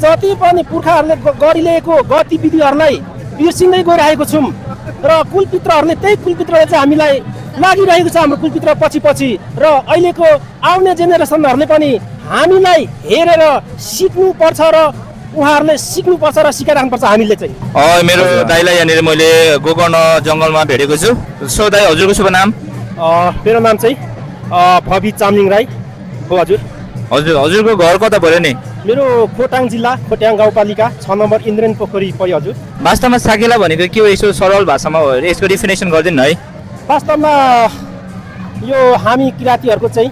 जति पनि पुर्खाहरूले गरिरहेको गतिविधिहरूलाई बिर्सिँदै गइरहेको छौँ र कुलपित्रहरूले त्यही कुलपित्रले चाहिँ हामीलाई लागिरहेको छ हाम्रो कुलपित्र पछि पछि र अहिलेको आउने जेनेरेसनहरूले पनि हामीलाई हेरेर सिक्नुपर्छ र उहाँहरूले सिक्नुपर्छ र सिकाइराख्नुपर्छ हामीले चाहिँ। मेरो दाइलाई यहाँनिर मैले गोकर्ण जङ्गलमा भेटेको छु। सो दाइ हजुरको शुभ नाम? मेरो नाम चाहिँ भवि चामलिङ राई हो हजुर। हजुरको घर कता पऱ्यो नि? मेरो खोटाङ जिल्ला खोटाङ गाउँपालिका 6 नम्बर इन्द्रेन पोखरी पऱ्यो हजुर। वास्तवमा साकेला भनेको के हो यसो सरल भाषामा हो यसको डेफिनेसन गरिदिनु है। वास्तवमा यो हामी किराँतीहरूको चाहिँ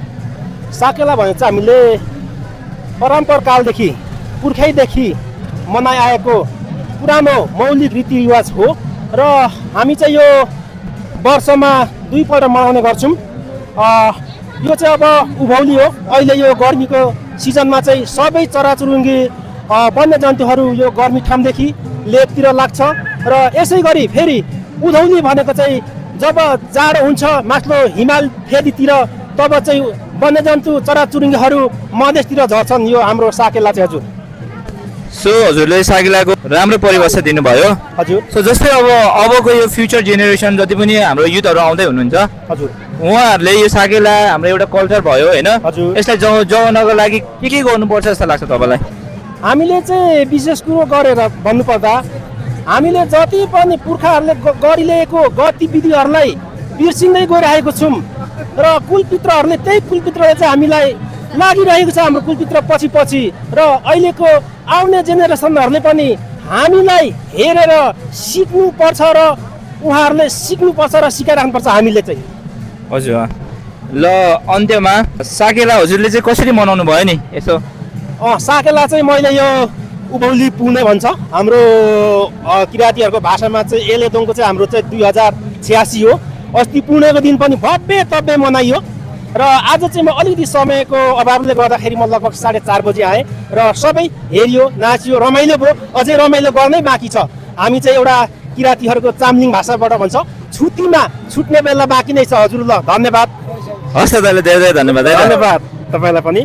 साकेला भने चाहिँ हामीले परम्पराकालदेखि पुर्खैदेखि मनाइ आएको पुरानो मौलिक रीतिरिवाज हो र हामी चाहिँ यो वर्षमा 2 पल्ट मनाउने गर्छौँ। यो चाहिँ अब उभौली हो। अहिले यो गर्मीको सिजनमा चाहिँ सबै चराचुरुङ्गी वन्यजन्तुहरू यो गर्मी ठाउँदेखि लेकतिर लाग्छ र यसै गरी फेरि उधौली भनेको चाहिँ जब जाडो हुन्छ माथिल्लो हिमाल फेदीतिर तब चाहिँ वन्यजन्तु चराचुरुङ्गीहरू मधेसतिर झर्छन्। यो हाम्रो साकेला चाहिँ हजुर। सो हजुरले साकेलाको राम्रो परिभाषा दिनुभयो हजुर। सो जस्तै अबको यो फ्युचर जेनेरेसन जति पनि हाम्रो युथहरू आउँदै हुनुहुन्छ हजुर, उहाँहरूले यो साकेला हाम्रो एउटा कल्चर भयो होइन, हजुर, यसलाई जोगाउनको लागि के गर्नुपर्छ जस्तो लाग्छ तपाईँलाई? हामीले चाहिँ विशेष कुरो गरेर भन्नुपर्दा हामीले जति पनि पुर्खाहरूले गरिरहेको गतिविधिहरूलाई बिर्सिँदै गइरहेको छौँ र कुलपित्रहरूले त्यही कुलपित्रले चाहिँ हामीलाई लागिरहेको छ हाम्रो कुलपित्र पछि पछि र अहिलेको आउने जेनेरेसनहरूले पनि हामीलाई हेरेर सिक्नुपर्छ र उहाँहरूले सिक्नुपर्छ र सिकाइराख्नुपर्छ हामीले चाहिँ। हजुर। ल अन्त्यमा साकेला हजुरले चाहिँ कसरी मनाउनु भयो नि यसो? साकेला चाहिँ मैले यो उभौली पुग्ने भन्छ हाम्रो किराँतीहरूको भाषामा चाहिँ एलेदोङको चाहिँ हाम्रो चाहिँ 2086 हो। अस्ति पुर्णेको दिन पनि भव्य तव्य मनाइयो र आज चाहिँ म अलिकति समयको अभावले गर्दाखेरि म लगभग 4:30 बजी आएँ र सबै हेरियो नाचियो रमाइलो भयो। अझै रमाइलो गर्नै बाँकी छ। हामी चाहिँ एउटा किराँतीहरूको चामलिङ भाषाबाट भन्छ छुट्टीमा छुट्ने बेला बाँकी नै छ हजुर। ल धन्यवाद। हस् दाइले धेरै धेरै धन्यवाद। धन्यवाद तपाईँलाई पनि।